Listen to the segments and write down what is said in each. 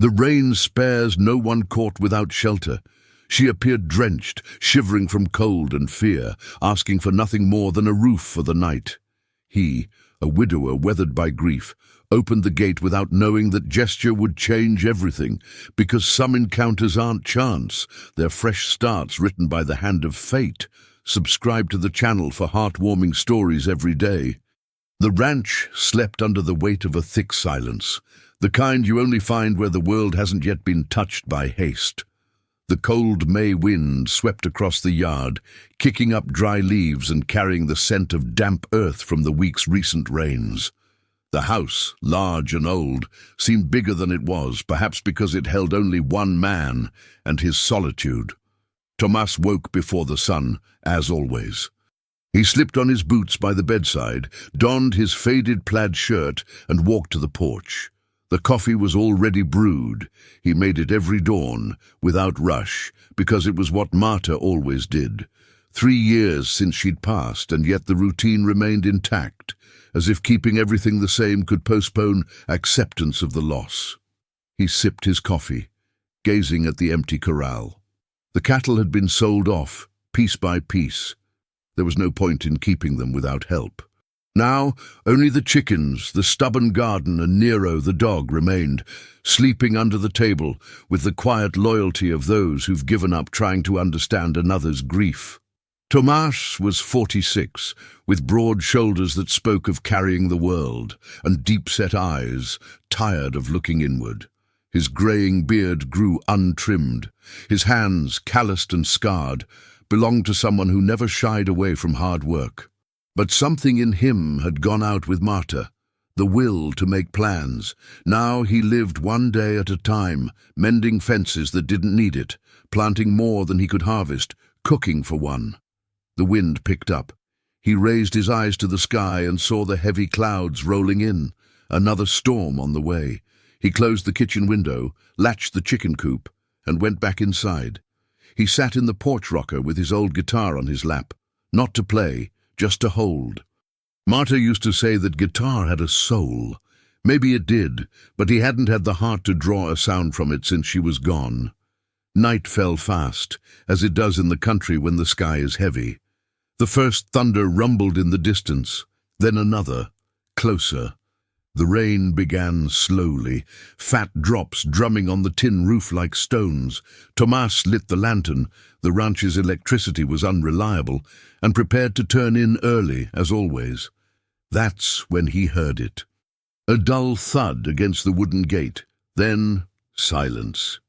The rain spares no one caught without shelter. She appeared drenched, shivering from cold and fear, asking for nothing more than a roof for the night. He, a widower weathered by grief, opened the gate without knowing that gesture would change everything, because some encounters aren't chance, they're fresh starts written by the hand of fate. Subscribe to the channel for heartwarming stories every day. The ranch slept under the weight of a thick silence, the kind you only find where the world hasn't yet been touched by haste. The cold May wind swept across the yard, kicking up dry leaves and carrying the scent of damp earth from the week's recent rains. The house, large and old, seemed bigger than it was, perhaps because it held only one man and his solitude. Tomas woke before the sun, as always. He slipped on his boots by the bedside, donned his faded plaid shirt, and walked to the porch. The coffee was already brewed. He made it every dawn, without rush, because it was what Marta always did. 3 years since she'd passed, and yet the routine remained intact, as if keeping everything the same could postpone acceptance of the loss. He sipped his coffee, gazing at the empty corral. The cattle had been sold off, piece by piece. There was no point in keeping them without help. Now, only the chickens, the stubborn garden, and Nero, the dog, remained, sleeping under the table with the quiet loyalty of those who've given up trying to understand another's grief. Tomas was 46, with broad shoulders that spoke of carrying the world, and deep-set eyes, tired of looking inward. His greying beard grew untrimmed. His hands, calloused and scarred, belonged to someone who never shied away from hard work. But something in him had gone out with Marta, the will to make plans. Now he lived one day at a time, mending fences that didn't need it, planting more than he could harvest, cooking for one. The wind picked up. He raised his eyes to the sky and saw the heavy clouds rolling in, another storm on the way. He closed the kitchen window, latched the chicken coop, and went back inside. He sat in the porch rocker with his old guitar on his lap, not to play, just to hold. Marta used to say that guitar had a soul. Maybe it did, but he hadn't had the heart to draw a sound from it since she was gone. Night fell fast, as it does in the country when the sky is heavy. The first thunder rumbled in the distance, then another, closer. The rain began slowly, fat drops drumming on the tin roof like stones. Tomas lit the lantern. The ranch's electricity was unreliable, and prepared to turn in early, as always. That's when he heard it. A dull thud against the wooden gate, then silence.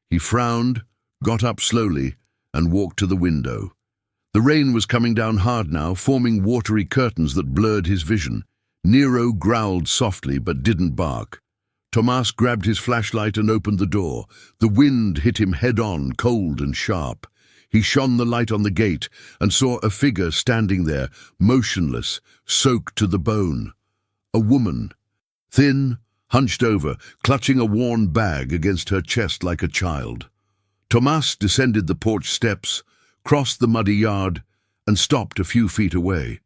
He frowned, got up slowly, and walked to the window. The rain was coming down hard now, forming watery curtains that blurred his vision. Nero growled softly but didn't bark. Tomas grabbed his flashlight and opened the door. The wind hit him head-on, cold and sharp. He shone the light on the gate and saw a figure standing there, motionless, soaked to the bone. A woman, thin, hunched over, clutching a worn bag against her chest like a child. Tomas descended the porch steps, crossed the muddy yard, and stopped a few feet away.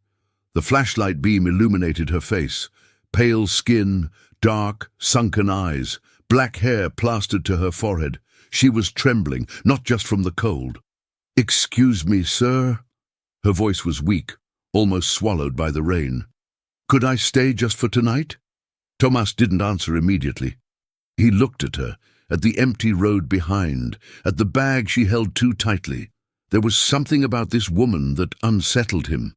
The flashlight beam illuminated her face, pale skin, dark, sunken eyes, black hair plastered to her forehead. She was trembling, not just from the cold. "Excuse me, sir." Her voice was weak, almost swallowed by the rain. "Could I stay just for tonight?" Tomas didn't answer immediately. He looked at her, at the empty road behind, at the bag she held too tightly. There was something about this woman that unsettled him.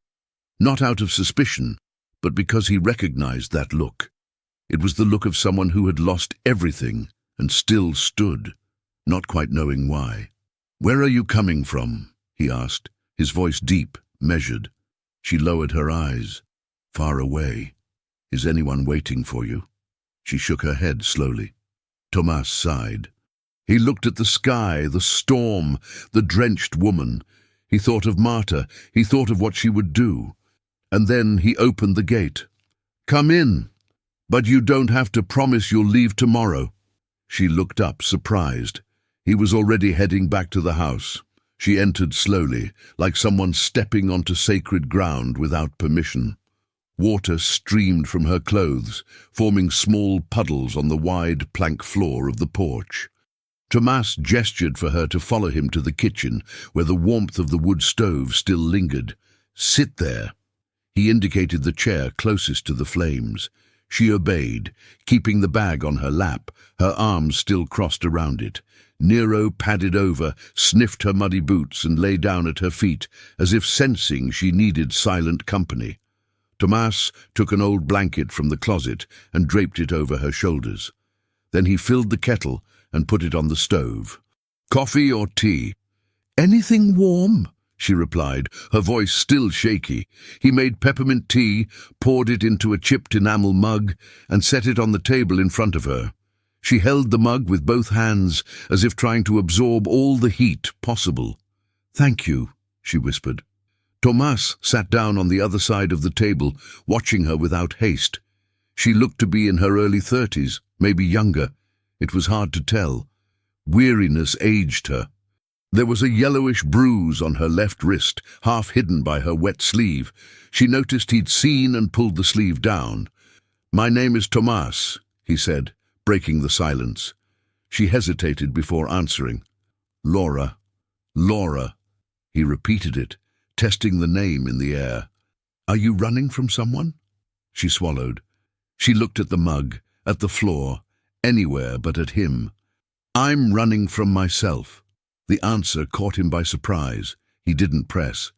Not out of suspicion, but because he recognized that look. It was the look of someone who had lost everything and still stood, not quite knowing why. "Where are you coming from?" he asked, his voice deep, measured. She lowered her eyes. "Far away. Is anyone waiting for you?" She shook her head slowly. Tomas sighed. He looked at the sky, the storm, the drenched woman. He thought of Marta. He thought of what she would do. And then he opened the gate. "Come in, but you don't have to promise you'll leave tomorrow." She looked up, surprised. He was already heading back to the house. She entered slowly, like someone stepping onto sacred ground without permission. Water streamed from her clothes, forming small puddles on the wide plank floor of the porch. Tomas gestured for her to follow him to the kitchen, where the warmth of the wood stove still lingered. "Sit there." He indicated the chair closest to the flames. She obeyed, keeping the bag on her lap, her arms still crossed around it. Nero padded over, sniffed her muddy boots, and lay down at her feet, as if sensing she needed silent company. Tomas took an old blanket from the closet and draped it over her shoulders. Then he filled the kettle and put it on the stove. "Coffee or tea?" "Anything warm," she replied, her voice still shaky. He made peppermint tea, poured it into a chipped enamel mug, and set it on the table in front of her. She held the mug with both hands, as if trying to absorb all the heat possible. "Thank you," she whispered. Tomas sat down on the other side of the table, watching her without haste. She looked to be in her early 30s, maybe younger. It was hard to tell. Weariness aged her. There was a yellowish bruise on her left wrist, half hidden by her wet sleeve. She noticed he'd seen and pulled the sleeve down. "My name is Tomas," he said, breaking the silence. She hesitated before answering. "Laura. Laura." He repeated it, testing the name in the air. "Are you running from someone?" She swallowed. She looked at the mug, at the floor, anywhere but at him. "I'm running from myself." The answer caught him by surprise. He didn't press.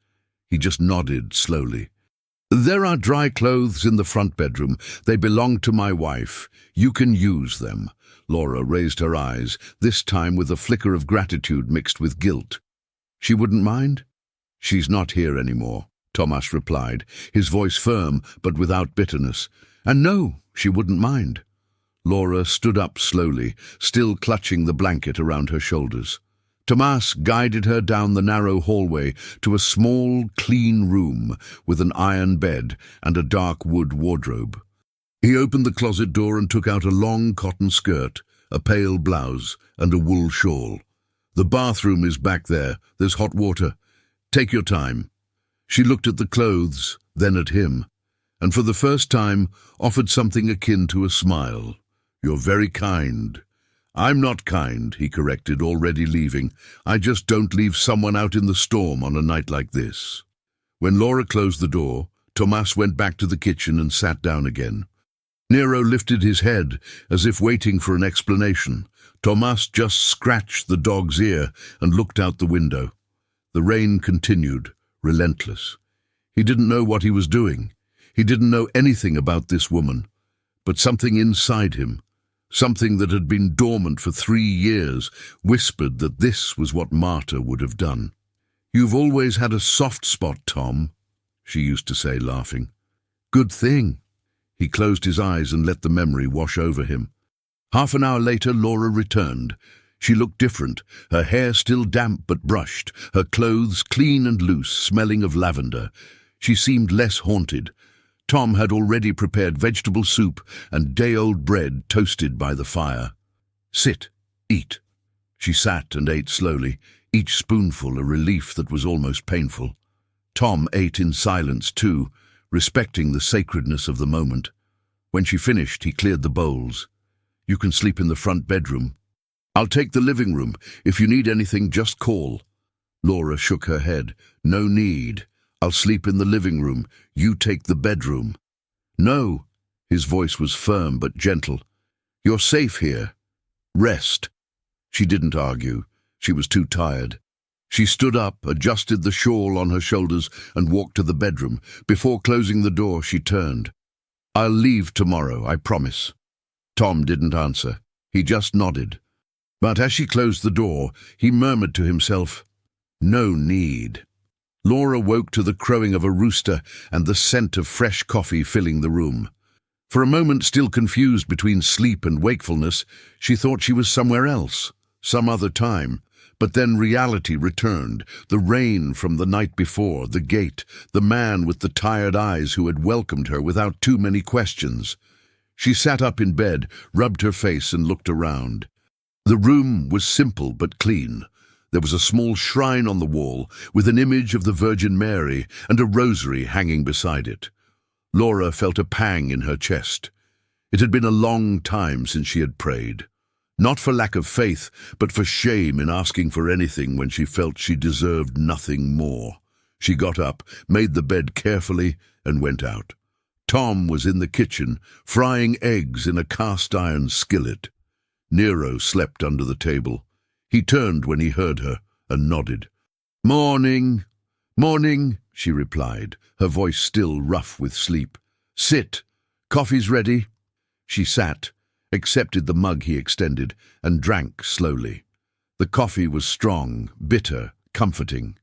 He just nodded slowly. "There are dry clothes in the front bedroom. They belong to my wife. You can use them." Laura raised her eyes, this time with a flicker of gratitude mixed with guilt. "She wouldn't mind?" "She's not here anymore," Tomas replied, his voice firm but without bitterness. "And no, she wouldn't mind." Laura stood up slowly, still clutching the blanket around her shoulders. Tomas guided her down the narrow hallway to a small, clean room with an iron bed and a dark wood wardrobe. He opened the closet door and took out a long cotton skirt, a pale blouse, and a wool shawl. "The bathroom is back there. There's hot water. Take your time." She looked at the clothes, then at him, and for the first time offered something akin to a smile. "You're very kind." "I'm not kind," he corrected, already leaving. "I just don't leave someone out in the storm on a night like this." When Laura closed the door, Tomas went back to the kitchen and sat down again. Nero lifted his head, as if waiting for an explanation. Tomas just scratched the dog's ear and looked out the window. The rain continued, relentless. He didn't know what he was doing. He didn't know anything about this woman. But something inside him, something that had been dormant for 3 years, whispered that this was what Marta would have done. "You've always had a soft spot, Tom," she used to say, laughing. "Good thing." He closed his eyes and let the memory wash over him. Half an hour later, Laura returned. She looked different, her hair still damp but brushed, her clothes clean and loose, smelling of lavender. She seemed less haunted. Tom had already prepared vegetable soup and day-old bread toasted by the fire. "Sit, eat." She sat and ate slowly, each spoonful a relief that was almost painful. Tom ate in silence too, respecting the sacredness of the moment. When she finished, he cleared the bowls. "You can sleep in the front bedroom. I'll take the living room. If you need anything, just call." Laura shook her head. "No need. I'll sleep in the living room. You take the bedroom." "No." His voice was firm but gentle. "You're safe here. Rest." She didn't argue. She was too tired. She stood up, adjusted the shawl on her shoulders, and walked to the bedroom. Before closing the door, she turned. "I'll leave tomorrow, I promise." Tom didn't answer. He just nodded. But as she closed the door, he murmured to himself, "No need." Laura woke to the crowing of a rooster and the scent of fresh coffee filling the room. For a moment, still confused between sleep and wakefulness, she thought she was somewhere else, some other time. But then reality returned, the rain from the night before, the gate, the man with the tired eyes who had welcomed her without too many questions. She sat up in bed, rubbed her face and looked around. The room was simple but clean. There was a small shrine on the wall with an image of the Virgin Mary and a rosary hanging beside it. Laura felt a pang in her chest. It had been a long time since she had prayed. Not for lack of faith, but for shame in asking for anything when she felt she deserved nothing more. She got up, made the bed carefully, and went out. Tom was in the kitchen, frying eggs in a cast-iron skillet. Nero slept under the table. He turned when he heard her and nodded. "Morning, morning," she replied, her voice still rough with sleep. "Sit. Coffee's ready." She sat, accepted the mug he extended, and drank slowly. The coffee was strong, bitter, comforting.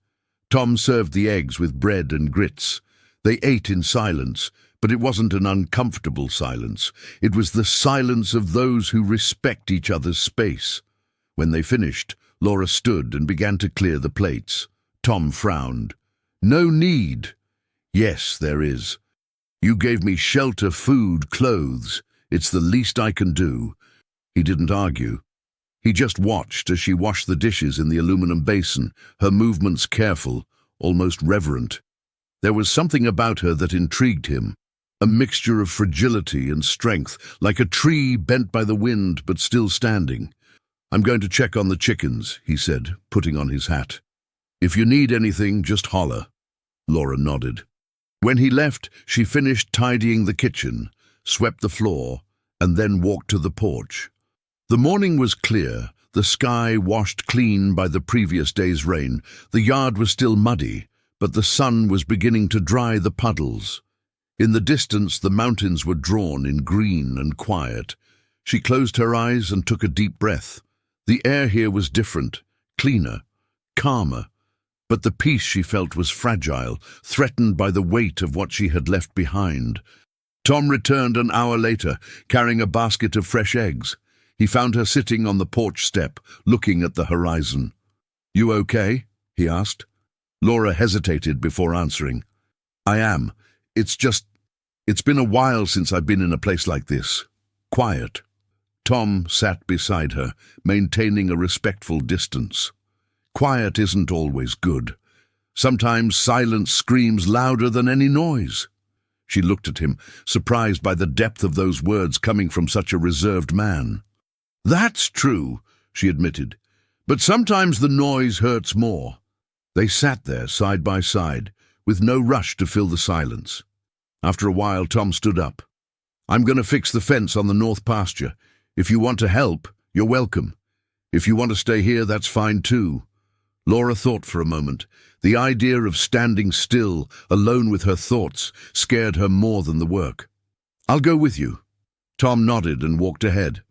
Tom served the eggs with bread and grits. They ate in silence, but it wasn't an uncomfortable silence. It was the silence of those who respect each other's space. When they finished, Laura stood and began to clear the plates. Tom frowned. "No need." "Yes, there is. You gave me shelter, food, clothes. It's the least I can do." He didn't argue. He just watched as she washed the dishes in the aluminum basin, her movements careful, almost reverent. There was something about her that intrigued him, a mixture of fragility and strength, like a tree bent by the wind but still standing. "I'm going to check on the chickens," he said, putting on his hat. "If you need anything, just holler." Laura nodded. When he left, she finished tidying the kitchen, swept the floor, and then walked to the porch. The morning was clear, the sky washed clean by the previous day's rain. The yard was still muddy, but the sun was beginning to dry the puddles. In the distance, the mountains were drawn in green and quiet. She closed her eyes and took a deep breath. The air here was different, cleaner, calmer, but the peace she felt was fragile, threatened by the weight of what she had left behind. Tom returned an hour later, carrying a basket of fresh eggs. He found her sitting on the porch step, looking at the horizon. "You okay?" he asked. Laura hesitated before answering. "I am. It's been a while since I've been in a place like this. Quiet." Tom sat beside her, maintaining a respectful distance. Quiet isn't always good. Sometimes silence screams louder than any noise. She looked at him, surprised by the depth of those words coming from such a reserved man. "That's true," she admitted, "but sometimes the noise hurts more." They sat there side by side, with no rush to fill the silence. After a while, Tom stood up. "I'm going to fix the fence on the north pasture. If you want to help, you're welcome. If you want to stay here, that's fine too." Laura thought for a moment. The idea of standing still, alone with her thoughts, scared her more than the work. "I'll go with you." Tom nodded and walked ahead.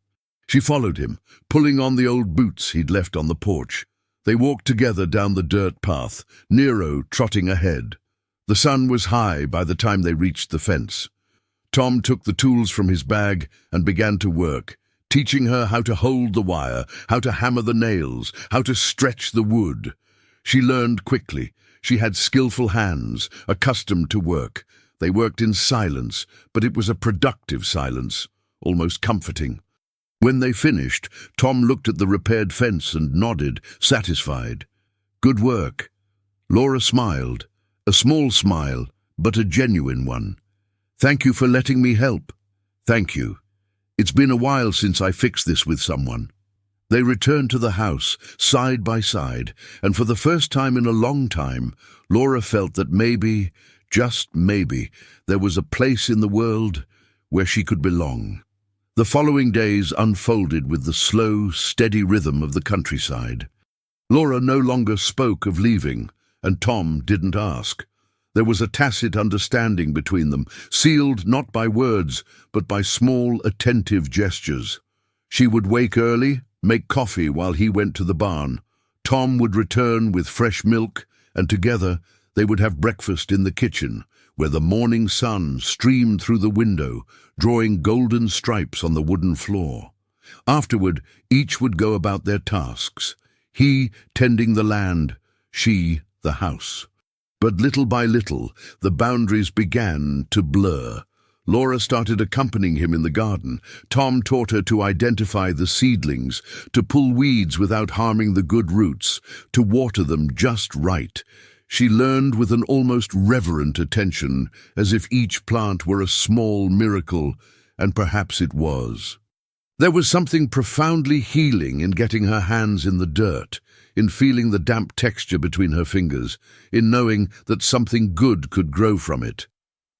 She followed him, pulling on the old boots he'd left on the porch. They walked together down the dirt path, Nero trotting ahead. The sun was high by the time they reached the fence. Tom took the tools from his bag and began to work, teaching her how to hold the wire, how to hammer the nails, how to stretch the wood. She learned quickly. She had skillful hands, accustomed to work. They worked in silence, but it was a productive silence, almost comforting. When they finished, Tom looked at the repaired fence and nodded, satisfied. "Good work." Laura smiled, a small smile, but a genuine one. "Thank you for letting me help." "Thank you. It's been a while since I fixed this with someone." They returned to the house, side by side, and for the first time in a long time, Laura felt that maybe, just maybe, there was a place in the world where she could belong. The following days unfolded with the slow, steady rhythm of the countryside. Laura no longer spoke of leaving, and Tom didn't ask. There was a tacit understanding between them, sealed not by words, but by small, attentive gestures. She would wake early, make coffee while he went to the barn. Tom would return with fresh milk, and together they would have breakfast in the kitchen, where the morning sun streamed through the window, drawing golden stripes on the wooden floor. Afterward, each would go about their tasks, he tending the land, she the house. But little by little, the boundaries began to blur. Laura started accompanying him in the garden. Tom taught her to identify the seedlings, to pull weeds without harming the good roots, to water them just right. She learned with an almost reverent attention, as if each plant were a small miracle, and perhaps it was. There was something profoundly healing in getting her hands in the dirt, in feeling the damp texture between her fingers, in knowing that something good could grow from it.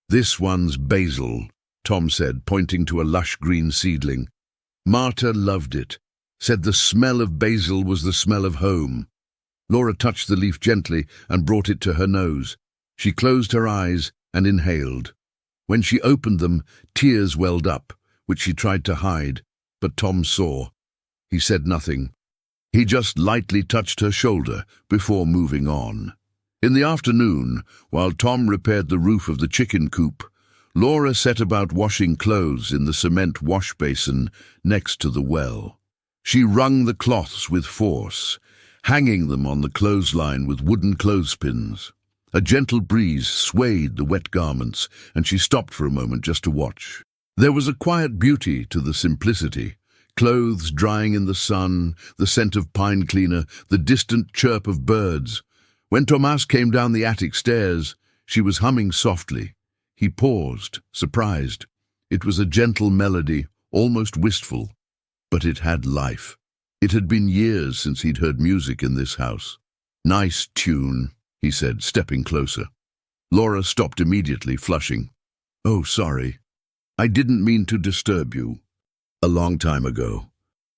"This one's basil," Tom said, pointing to a lush green seedling. Marta loved it, said the smell of basil was the smell of home. Laura touched the leaf gently and brought it to her nose. She closed her eyes and inhaled. When she opened them, tears welled up, which she tried to hide, but Tom saw. He said nothing. He just lightly touched her shoulder before moving on. In the afternoon, while Tom repaired the roof of the chicken coop, Laura set about washing clothes in the cement wash basin next to the well. She wrung the cloths with force, hanging them on the clothesline with wooden clothespins. A gentle breeze swayed the wet garments, and she stopped for a moment just to watch. There was a quiet beauty to the simplicity. Clothes drying in the sun, the scent of pine cleaner, the distant chirp of birds. When Tomas came down the attic stairs, she was humming softly. He paused, surprised. It was a gentle melody, almost wistful, but it had life. It had been years since he'd heard music in this house. "Nice tune," he said, stepping closer. Laura stopped immediately, flushing. "Oh, sorry. I didn't mean to disturb you." A long time ago.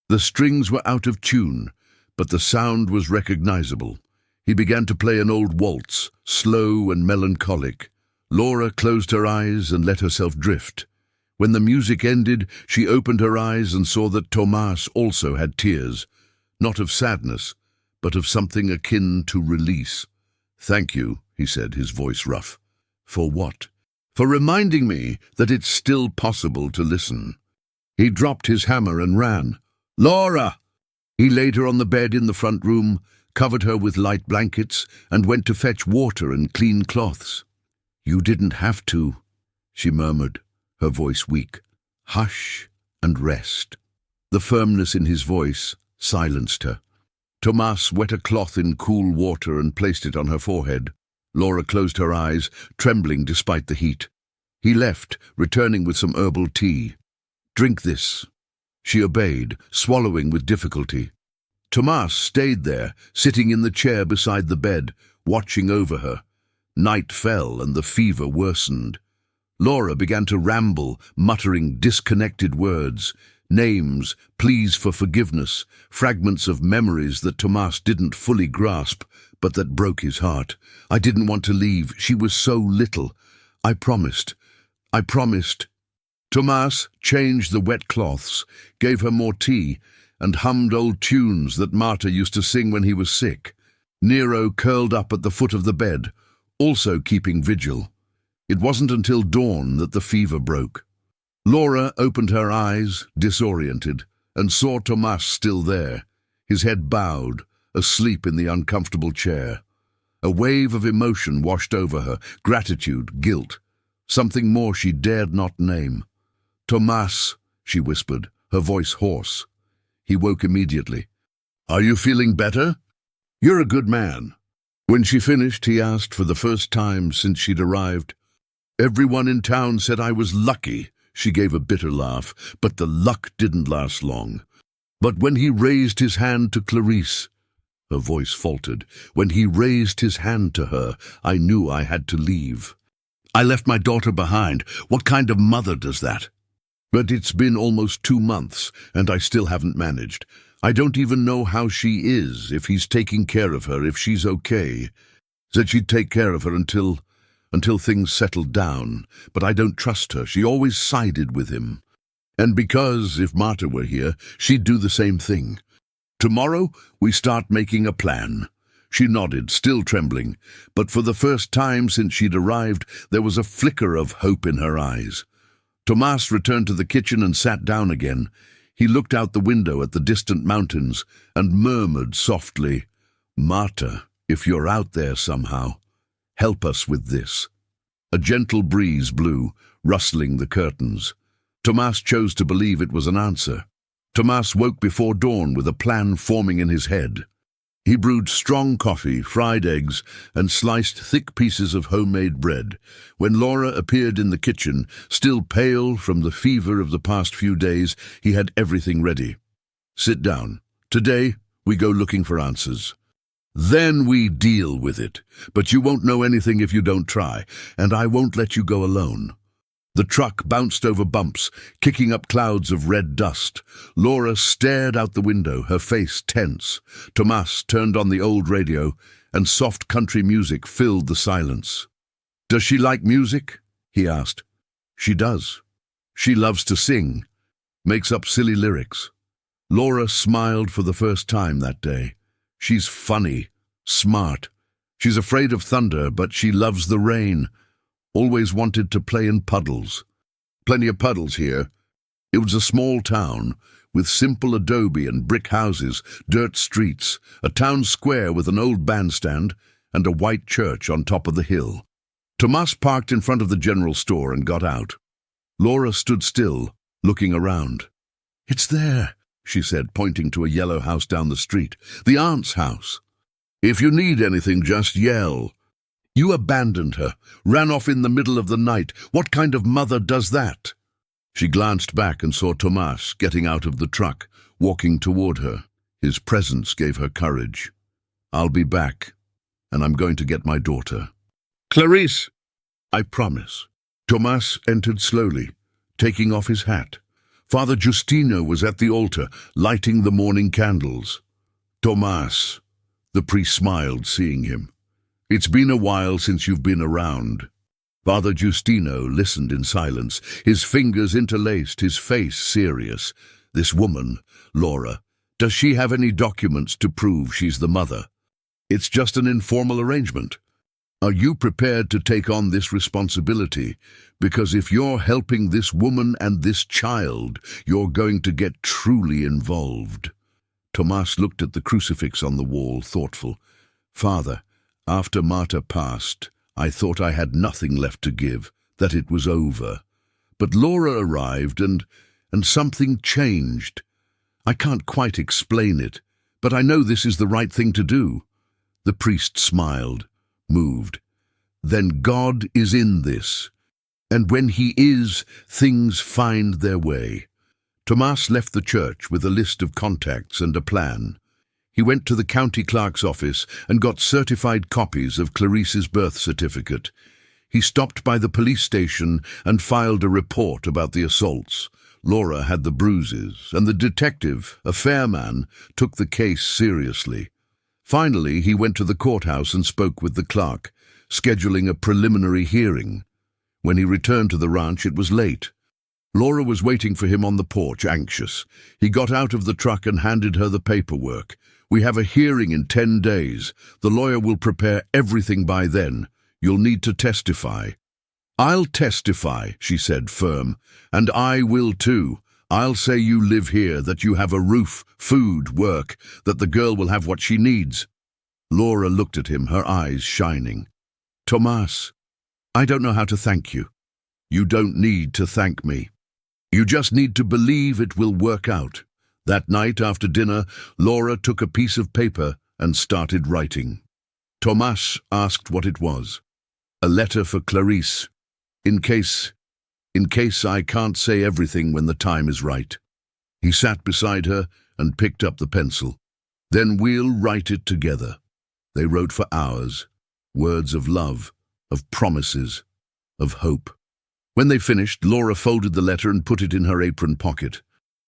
The strings were out of tune, but the sound was recognizable. He began to play an old waltz, slow and melancholic. Laura closed her eyes and let herself drift. When the music ended, she opened her eyes and saw that Tomas also had tears, not of sadness, but of something akin to release. "Thank you," he said, his voice rough. "For what?" "For reminding me that it's still possible to listen." He dropped his hammer and ran. "Laura!" He laid her on the bed in the front room, covered her with light blankets, and went to fetch water and clean cloths. "You didn't have to," she murmured, her voice weak. "Hush and rest." The firmness in his voice silenced her. Tomas wet a cloth in cool water and placed it on her forehead. Laura closed her eyes, trembling despite the heat. He left, returning with some herbal tea. "Drink this." She obeyed, swallowing with difficulty. Tomas stayed there, sitting in the chair beside the bed, watching over her. Night fell and the fever worsened. Laura began to ramble, muttering disconnected words, names, pleas for forgiveness, fragments of memories that Tomas didn't fully grasp, but that broke his heart. "I didn't want to leave. She was so little. I promised. Tomas changed the wet cloths, gave her more tea, and hummed old tunes that Marta used to sing when he was sick. Nero curled up at the foot of the bed, also keeping vigil. It wasn't until dawn that the fever broke. Laura opened her eyes, disoriented, and saw Tomas still there, his head bowed, asleep in the uncomfortable chair. A wave of emotion washed over her, gratitude, guilt, something more she dared not name. "Tomas," she whispered, her voice hoarse. He woke immediately. "Are you feeling better? You're a good man." When she finished, he asked for the first time since she'd arrived. "Everyone in town said I was lucky," she gave a bitter laugh, "but the luck didn't last long. But when he raised his hand to Clarice," her voice faltered, "when he raised his hand to her, I knew I had to leave. I left my daughter behind. What kind of mother does that? But it's been almost 2 months, and I still haven't managed. I don't even know how she is, if he's taking care of her, if she's okay. Said she'd take care of her until things settled down, but I don't trust her. She always sided with him. And because, if Marta were here, she'd do the same thing. Tomorrow, we start making a plan." She nodded, still trembling, but for the first time since she'd arrived, there was a flicker of hope in her eyes. Tomas returned to the kitchen and sat down again. He looked out the window at the distant mountains and murmured softly, "Marta, if you're out there somehow, help us with this." A gentle breeze blew, rustling the curtains. Tomas chose to believe it was an answer. Tomas woke before dawn with a plan forming in his head. He brewed strong coffee, fried eggs, and sliced thick pieces of homemade bread. When Laura appeared in the kitchen, still pale from the fever of the past few days, he had everything ready. "Sit down. Today, we go looking for answers. Then we deal with it. But you won't know anything if you don't try, and I won't let you go alone." The truck bounced over bumps, kicking up clouds of red dust. Laura stared out the window, her face tense. Tomas turned on the old radio, and soft country music filled the silence. "Does she like music?" he asked. "She does. She loves to sing, makes up silly lyrics." Laura smiled for the first time that day. "She's funny, smart. She's afraid of thunder, but she loves the rain. Always wanted to play in puddles. Plenty of puddles here." It was a small town, with simple adobe and brick houses, dirt streets, a town square with an old bandstand, and a white church on top of the hill. Tomas parked in front of the general store and got out. Laura stood still, looking around. "It's there," she said, pointing to a yellow house down the street. "The aunt's house. If you need anything, just yell. You abandoned her, ran off in the middle of the night. What kind of mother does that?" She glanced back and saw Tomas getting out of the truck, walking toward her. His presence gave her courage. "I'll be back, and I'm going to get my daughter." "Clarice!" "I promise." Tomas entered slowly, taking off his hat. Father Justino was at the altar, lighting the morning candles. "Tomas," the priest smiled, seeing him. "It's been a while since you've been around." Father Justino listened in silence, his fingers interlaced, his face serious. "This woman, Laura, does she have any documents to prove she's the mother?" "It's just an informal arrangement." "Are you prepared to take on this responsibility? Because if you're helping this woman and this child, you're going to get truly involved." Tomas looked at the crucifix on the wall, thoughtful. "Father, after Marta passed, I thought I had nothing left to give, that it was over. But Laura arrived and something changed. I can't quite explain it, but I know this is the right thing to do." The priest smiled, moved. "Then God is in this, and when he is, things find their way." Tomas left the church with a list of contacts and a plan. He went to the county clerk's office and got certified copies of Clarice's birth certificate. He stopped by the police station and filed a report about the assaults. Laura had the bruises, and the detective, a fair man, took the case seriously. Finally, he went to the courthouse and spoke with the clerk, scheduling a preliminary hearing. When he returned to the ranch, it was late. Laura was waiting for him on the porch, anxious. He got out of the truck and handed her the paperwork. "We have a hearing in 10 days. The lawyer will prepare everything by then. You'll need to testify." "I'll testify," she said, firm. "And I will too. I'll say you live here, that you have a roof, food, work, that the girl will have what she needs." Laura looked at him, her eyes shining. "Tomas, I don't know how to thank you." "You don't need to thank me. You just need to believe it will work out." That night after dinner, Laura took a piece of paper and started writing. Tomas asked what it was. "A letter for Clarice. In case I can't say everything when the time is right." He sat beside her and picked up the pencil. "Then we'll write it together." They wrote for hours, words of love, of promises, of hope. When they finished, Laura folded the letter and put it in her apron pocket.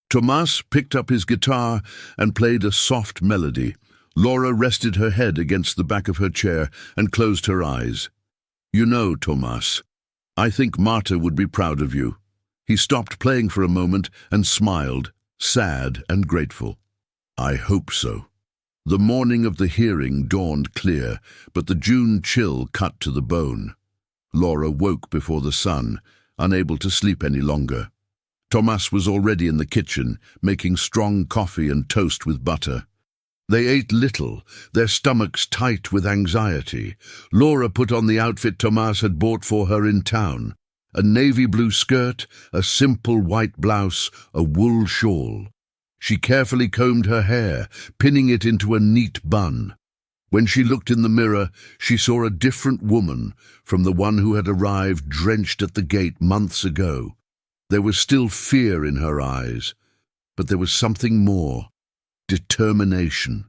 Tomas picked up his guitar and played a soft melody. Laura rested her head against the back of her chair and closed her eyes. "You know, Tomas, I think Marta would be proud of you." He stopped playing for a moment and smiled, sad and grateful. "I hope so." The morning of the hearing dawned clear, but the June chill cut to the bone. Laura woke before the sun, unable to sleep any longer. Tomas was already in the kitchen, making strong coffee and toast with butter. They ate little, their stomachs tight with anxiety. Laura put on the outfit Tomas had bought for her in town, a navy blue skirt, a simple white blouse, a wool shawl. She carefully combed her hair, pinning it into a neat bun. When she looked in the mirror, she saw a different woman from the one who had arrived drenched at the gate months ago. There was still fear in her eyes, but there was something more: determination.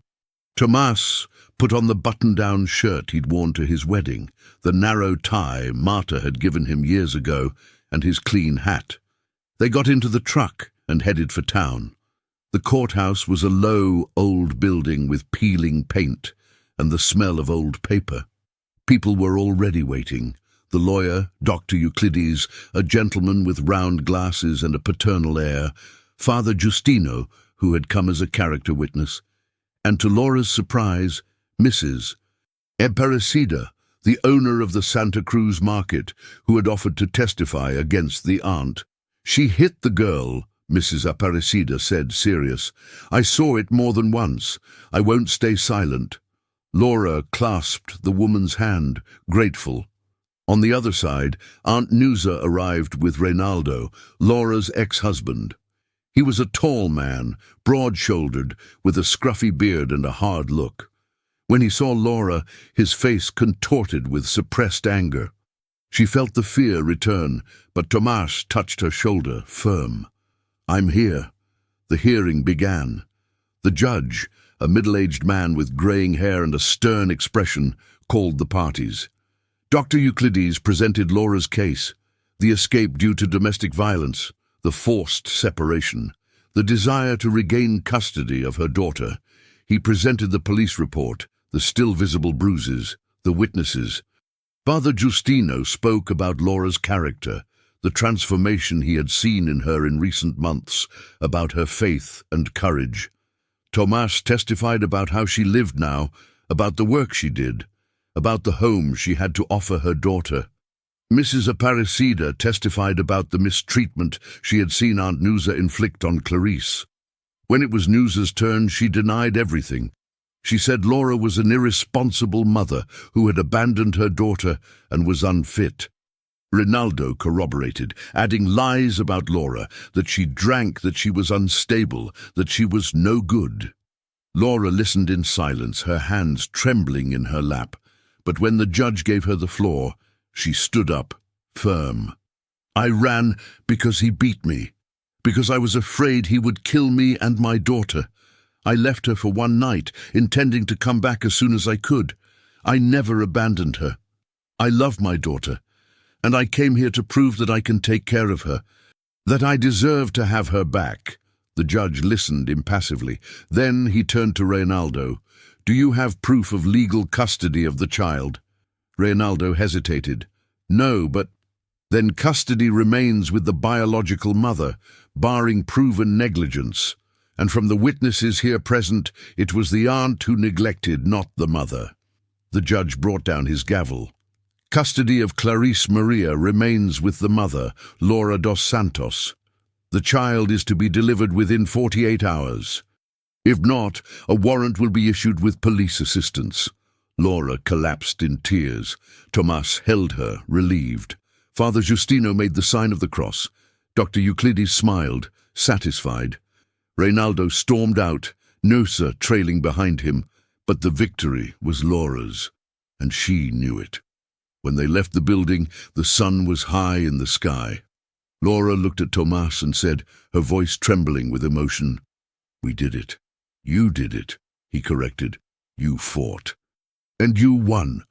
Tomas put on the button-down shirt he'd worn to his wedding, the narrow tie Marta had given him years ago, and his clean hat. They got into the truck and headed for town. The courthouse was a low, old building with peeling paint and the smell of old paper. People were already waiting. The lawyer, Dr. Euclides, a gentleman with round glasses and a paternal air, Father Giustino, who had come as a character witness, and to Laura's surprise, Mrs. Aparecida, the owner of the Santa Cruz market, who had offered to testify against the aunt. "She hit the girl," Mrs. Aparecida said, serious. "I saw it more than once. I won't stay silent." Laura clasped the woman's hand, grateful. On the other side, Aunt Nusa arrived with Reynaldo, Laura's ex-husband. He was a tall man, broad-shouldered, with a scruffy beard and a hard look. When he saw Laura, his face contorted with suppressed anger. She felt the fear return, but Tomas touched her shoulder, firm. "I'm here." The hearing began. The judge, a middle-aged man with graying hair and a stern expression, called the parties. Dr. Euclides presented Laura's case: the escape due to domestic violence, the forced separation, the desire to regain custody of her daughter. He presented the police report, the still visible bruises, the witnesses. Father Giustino spoke about Laura's character, the transformation he had seen in her in recent months, about her faith and courage. Tomas testified about how she lived now, about the work she did, about the home she had to offer her daughter. Mrs. Aparecida testified about the mistreatment she had seen Aunt Nusa inflict on Clarice. When it was Nusa's turn, she denied everything. She said Laura was an irresponsible mother who had abandoned her daughter and was unfit. Reynaldo corroborated, adding lies about Laura, that she drank, that she was unstable, that she was no good. Laura listened in silence, her hands trembling in her lap, but when the judge gave her the floor, she stood up, firm. "I ran because he beat me, because I was afraid he would kill me and my daughter. I left her for one night, intending to come back as soon as I could. I never abandoned her. I love my daughter, and I came here to prove that I can take care of her, that I deserve to have her back." The judge listened impassively. Then he turned to Reynaldo. "Do you have proof of legal custody of the child?" Reynaldo hesitated. "No, but—" "Then custody remains with the biological mother, barring proven negligence. And from the witnesses here present, it was the aunt who neglected, not the mother." The judge brought down his gavel. "Custody of Clarice Maria remains with the mother, Laura dos Santos. The child is to be delivered within 48 hours. If not, a warrant will be issued with police assistance." Laura collapsed in tears. Tomas held her, relieved. Father Giustino made the sign of the cross. Dr. Euclides smiled, satisfied. Reynaldo stormed out, Nusa trailing behind him, but the victory was Laura's, and she knew it. When they left the building, the sun was high in the sky. Laura looked at Tomas and said, her voice trembling with emotion, "We did it. You did it," he corrected. "You fought. And you won."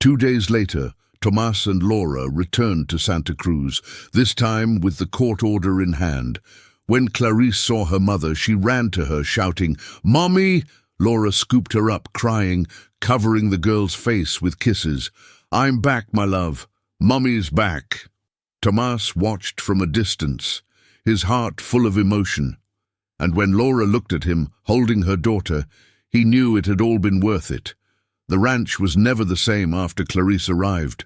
2 days later, Tomas and Laura returned to Santa Cruz, this time with the court order in hand. When Clarice saw her mother, she ran to her, shouting, "Mommy!" Laura scooped her up, crying, covering the girl's face with kisses. "I'm back, my love. Mommy's back." Tomas watched from a distance, his heart full of emotion. And when Laura looked at him, holding her daughter, he knew it had all been worth it. The ranch was never the same after Clarice arrived.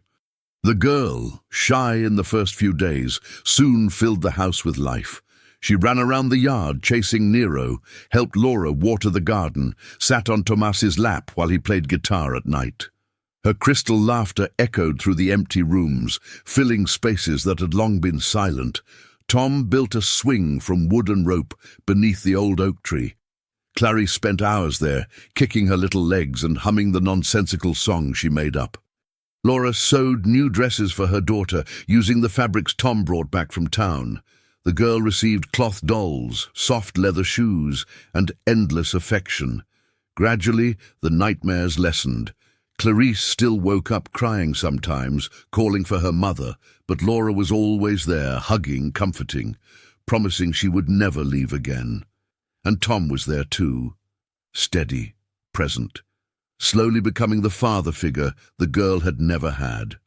The girl, shy in the first few days, soon filled the house with life. She ran around the yard chasing Nero, helped Laura water the garden, sat on Tomas's lap while he played guitar at night. Her crystal laughter echoed through the empty rooms, filling spaces that had long been silent. Tom built a swing from wood and rope beneath the old oak tree. Clarice spent hours there, kicking her little legs and humming the nonsensical song she made up. Laura sewed new dresses for her daughter using the fabrics Tom brought back from town. The girl received cloth dolls, soft leather shoes, and endless affection. Gradually, the nightmares lessened. Clarice still woke up crying sometimes, calling for her mother, but Laura was always there, hugging, comforting, promising she would never leave again. And Tom was there too, steady, present, slowly becoming the father figure the girl had never had.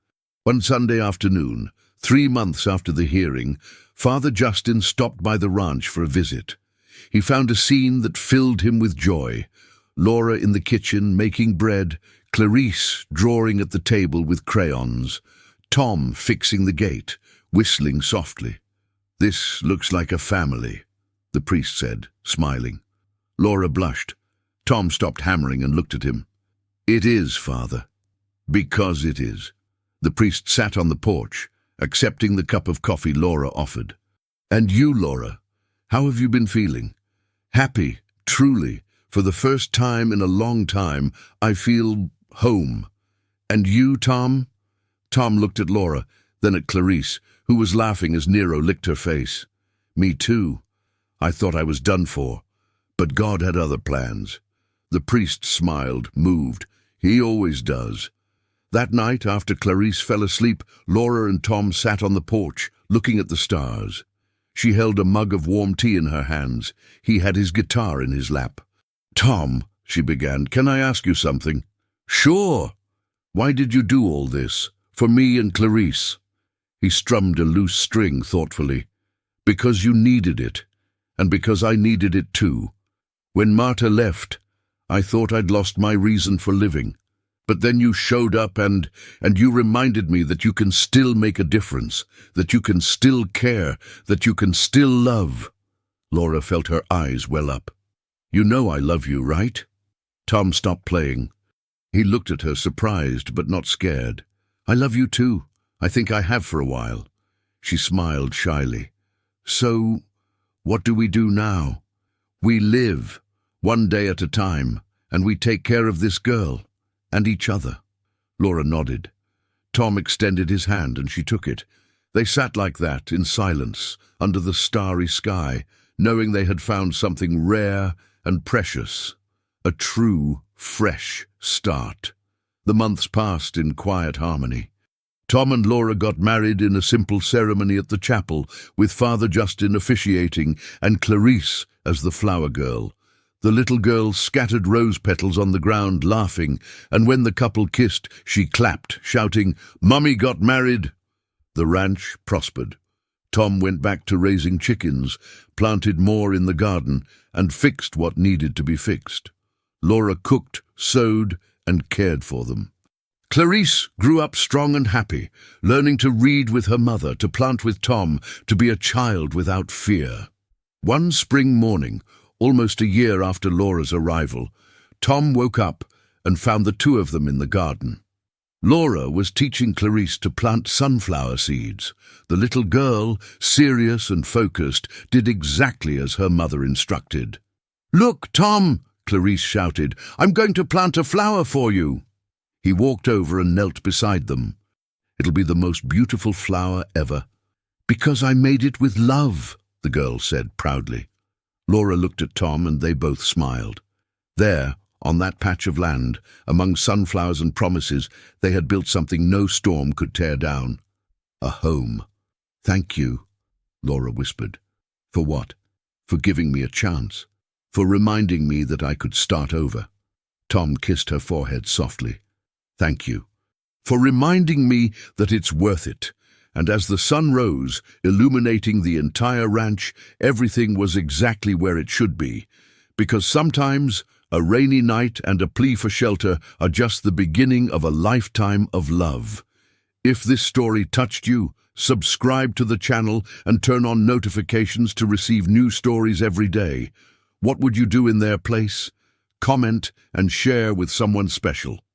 One Sunday afternoon, 3 months after the hearing, Father Justin stopped by the ranch for a visit. He found a scene that filled him with joy. Laura in the kitchen making bread, Clarice drawing at the table with crayons, Tom fixing the gate, whistling softly. "This looks like a family," the priest said, smiling. Laura blushed. Tom stopped hammering and looked at him. "It is, Father. Because it is." The priest sat on the porch, accepting the cup of coffee Laura offered. "And you, Laura, how have you been feeling?" "Happy, truly. For the first time in a long time, I feel home." "And you, Tom?" Tom looked at Laura, then at Clarice, who was laughing as Nero licked her face. "Me too. I thought I was done for. But God had other plans." The priest smiled, moved. He always does. That night, after Clarice fell asleep, Laura and Tom sat on the porch, looking at the stars. She held a mug of warm tea in her hands. He had his guitar in his lap. "Tom," she began, "can I ask you something?" "Sure." "Why did you do all this? For me and Clarice?" He strummed a loose string thoughtfully. "Because you needed it, and because I needed it too. When Marta left, I thought I'd lost my reason for living. But then you showed up and you reminded me that you can still make a difference, that you can still care, that you can still love." Laura felt her eyes well up. "You know I love you, right?" Tom stopped playing. He looked at her, surprised but not scared. "I love you too. I think I have for a while." She smiled shyly. "So, what do we do now?" "We live, one day at a time, and we take care of this girl, and each other." Laura nodded. Tom extended his hand and she took it. They sat like that, in silence, under the starry sky, knowing they had found something rare and precious. A true, fresh start. The months passed in quiet harmony. Tom and Laura got married in a simple ceremony at the chapel, with Father Justin officiating and Clarice as the flower girl. The little girl scattered rose petals on the ground, laughing, and when the couple kissed, she clapped, shouting, "Mummy got married!" The ranch prospered. Tom went back to raising chickens, planted more in the garden, and fixed what needed to be fixed. Laura cooked, sewed, and cared for them. Clarice grew up strong and happy, learning to read with her mother, to plant with Tom, to be a child without fear. One spring morning, almost a year after Laura's arrival, Tom woke up and found the two of them in the garden. Laura was teaching Clarice to plant sunflower seeds. The little girl, serious and focused, did exactly as her mother instructed. "Look, Tom!" Clarice shouted. "I'm going to plant a flower for you." He walked over and knelt beside them. "It'll be the most beautiful flower ever." "Because I made it with love," the girl said proudly. Laura looked at Tom and they both smiled. There, on that patch of land, among sunflowers and promises, they had built something no storm could tear down. A home. "Thank you," Laura whispered. "For what?" "For giving me a chance. For reminding me that I could start over." Tom kissed her forehead softly. "Thank you. For reminding me that it's worth it." And as the sun rose, illuminating the entire ranch, everything was exactly where it should be. Because sometimes a rainy night and a plea for shelter are just the beginning of a lifetime of love. If this story touched you, subscribe to the channel and turn on notifications to receive new stories every day. What would you do in their place? Comment and share with someone special.